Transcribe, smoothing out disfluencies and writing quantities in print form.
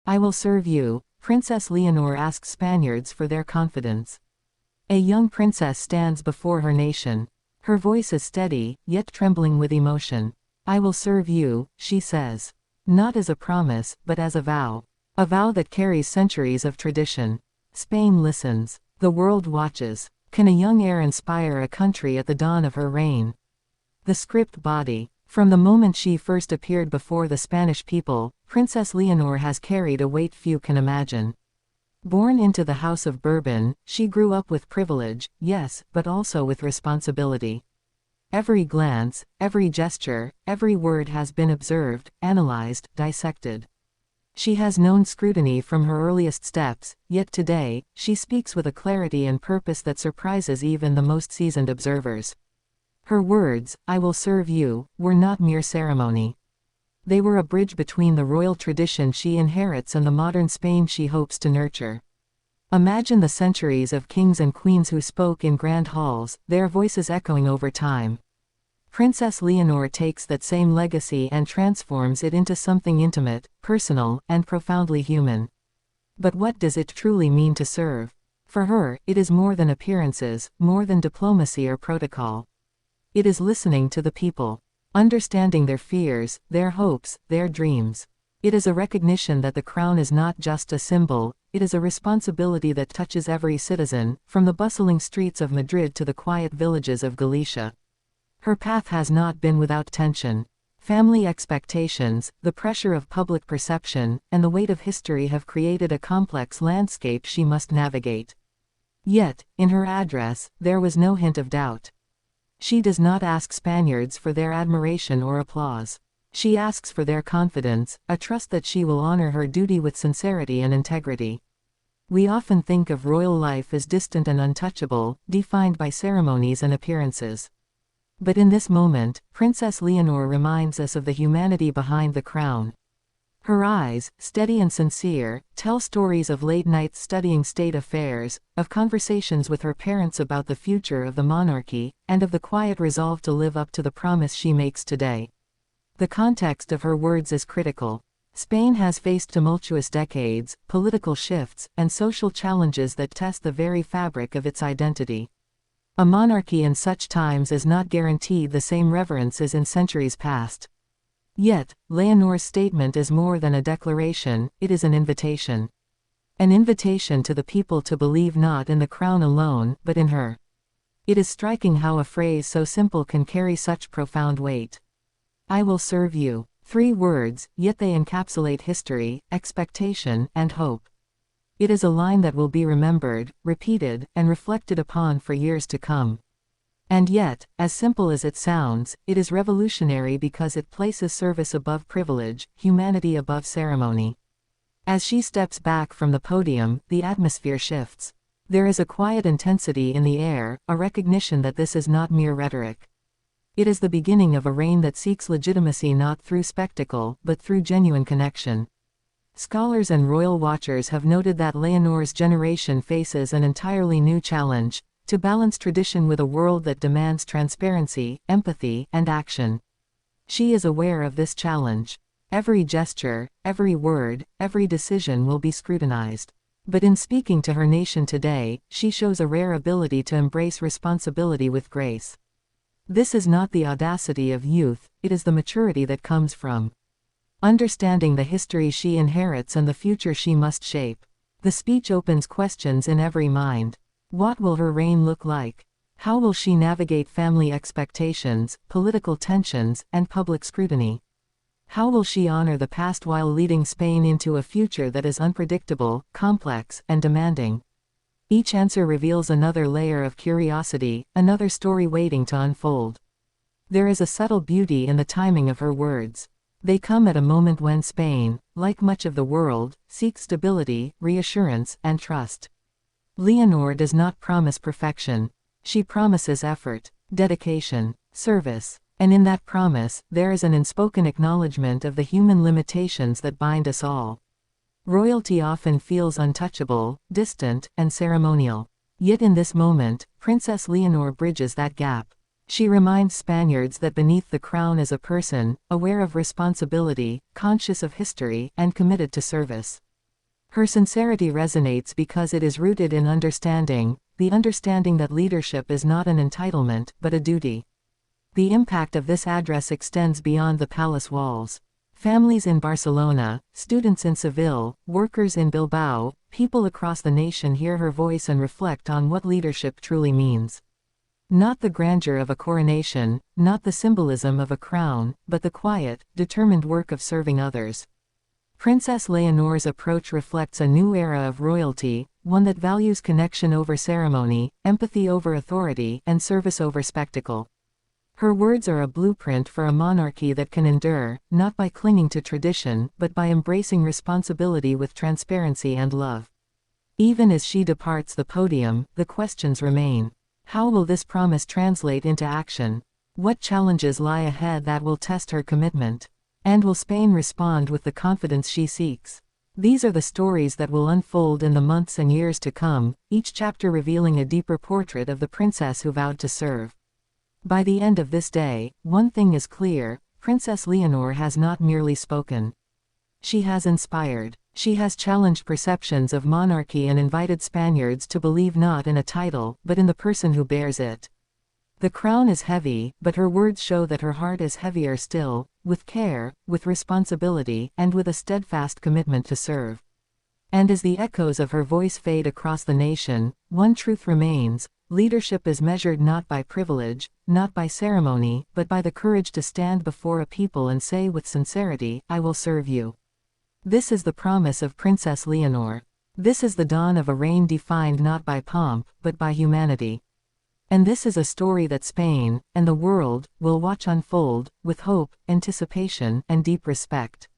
I will serve you. Princess Leonor asks Spaniards for their confidence. A young princess stands before her nation. Her voice is steady, yet trembling with emotion. I will serve you, she says. Not as a promise, but as a vow. A vow that carries centuries of tradition. Spain listens. The world watches. Can a young heir inspire a country at the dawn of her reign? The script body. From the moment she first appeared before the Spanish people, Princess Leonor has carried a weight few can imagine. Born into the House of Bourbon, she grew up with privilege, yes, but also with responsibility. Every glance, every gesture, every word has been observed, analyzed, dissected. She has known scrutiny from her earliest steps, yet today, she speaks with a clarity and purpose that surprises even the most seasoned observers. Her words, "I will serve you," were not mere ceremony. They were a bridge between the royal tradition she inherits and the modern Spain she hopes to nurture. Imagine the centuries of kings and queens who spoke in grand halls, their voices echoing over time. Princess Leonor takes that same legacy and transforms it into something intimate, personal, and profoundly human. But what does it truly mean to serve? For her, it is more than appearances, more than diplomacy or protocol. It is listening to the people. Understanding their fears, their hopes, their dreams. It is a recognition that the crown is not just a symbol, it is a responsibility that touches every citizen, from the bustling streets of Madrid to the quiet villages of Galicia. Her path has not been without tension. Family expectations, the pressure of public perception, and the weight of history have created a complex landscape she must navigate. Yet, in her address, there was no hint of doubt. She does not ask Spaniards for their admiration or applause. She asks for their confidence, a trust that she will honor her duty with sincerity and integrity. We often think of royal life as distant and untouchable, defined by ceremonies and appearances. But in this moment, Princess Leonor reminds us of the humanity behind the crown. Her eyes, steady and sincere, tell stories of late nights studying state affairs, of conversations with her parents about the future of the monarchy, and of the quiet resolve to live up to the promise she makes today. The context of her words is critical. Spain has faced tumultuous decades, political shifts, and social challenges that test the very fabric of its identity. A monarchy in such times is not guaranteed the same reverence as in centuries past. Yet, Leonor's statement is more than a declaration, it is an invitation. An invitation to the people to believe not in the crown alone, but in her. It is striking how a phrase so simple can carry such profound weight. I will serve you. 3 words, yet they encapsulate history, expectation, and hope. It is a line that will be remembered, repeated, and reflected upon for years to come. And yet, as simple as it sounds, it is revolutionary because it places service above privilege, humanity above ceremony. As she steps back from the podium, the atmosphere shifts. There is a quiet intensity in the air, a recognition that this is not mere rhetoric. It is the beginning of a reign that seeks legitimacy not through spectacle, but through genuine connection. Scholars and royal watchers have noted that Leonor's generation faces an entirely new challenge: to balance tradition with a world that demands transparency, empathy, and action. She is aware of this challenge. Every gesture, every word, every decision will be scrutinized. But in speaking to her nation today, she shows a rare ability to embrace responsibility with grace. This is not the audacity of youth, it is the maturity that comes from understanding the history she inherits and the future she must shape. The speech opens questions in every mind. What will her reign look like? How will she navigate family expectations, political tensions, and public scrutiny? How will she honor the past while leading Spain into a future that is unpredictable, complex, and demanding? Each answer reveals another layer of curiosity, another story waiting to unfold. There is a subtle beauty in the timing of her words. They come at a moment when Spain, like much of the world, seeks stability, reassurance, and trust. Leonor does not promise perfection. She promises effort, dedication, service. And in that promise, there is an unspoken acknowledgement of the human limitations that bind us all. Royalty often feels untouchable, distant, and ceremonial. Yet in this moment, Princess Leonor bridges that gap. She reminds Spaniards that beneath the crown is a person, aware of responsibility, conscious of history, and committed to service. Her sincerity resonates because it is rooted in understanding, the understanding that leadership is not an entitlement, but a duty. The impact of this address extends beyond the palace walls. Families in Barcelona, students in Seville, workers in Bilbao, people across the nation hear her voice and reflect on what leadership truly means. Not the grandeur of a coronation, not the symbolism of a crown, but the quiet, determined work of serving others. Princess Leonor's approach reflects a new era of royalty, one that values connection over ceremony, empathy over authority, and service over spectacle. Her words are a blueprint for a monarchy that can endure, not by clinging to tradition, but by embracing responsibility with transparency and love. Even as she departs the podium, the questions remain. How will this promise translate into action? What challenges lie ahead that will test her commitment? And will Spain respond with the confidence she seeks? These are the stories that will unfold in the months and years to come, each chapter revealing a deeper portrait of the princess who vowed to serve. By the end of this day, one thing is clear: Princess Leonor has not merely spoken. She has inspired. She has challenged perceptions of monarchy and invited Spaniards to believe not in a title, but in the person who bears it. The crown is heavy, but her words show that her heart is heavier still, with care, with responsibility, and with a steadfast commitment to serve. And as the echoes of her voice fade across the nation, one truth remains: leadership is measured not by privilege, not by ceremony, but by the courage to stand before a people and say with sincerity, "I will serve you." This is the promise of Princess Leonor. This is the dawn of a reign defined not by pomp, but by humanity. And this is a story that Spain, and the world, will watch unfold, with hope, anticipation, and deep respect.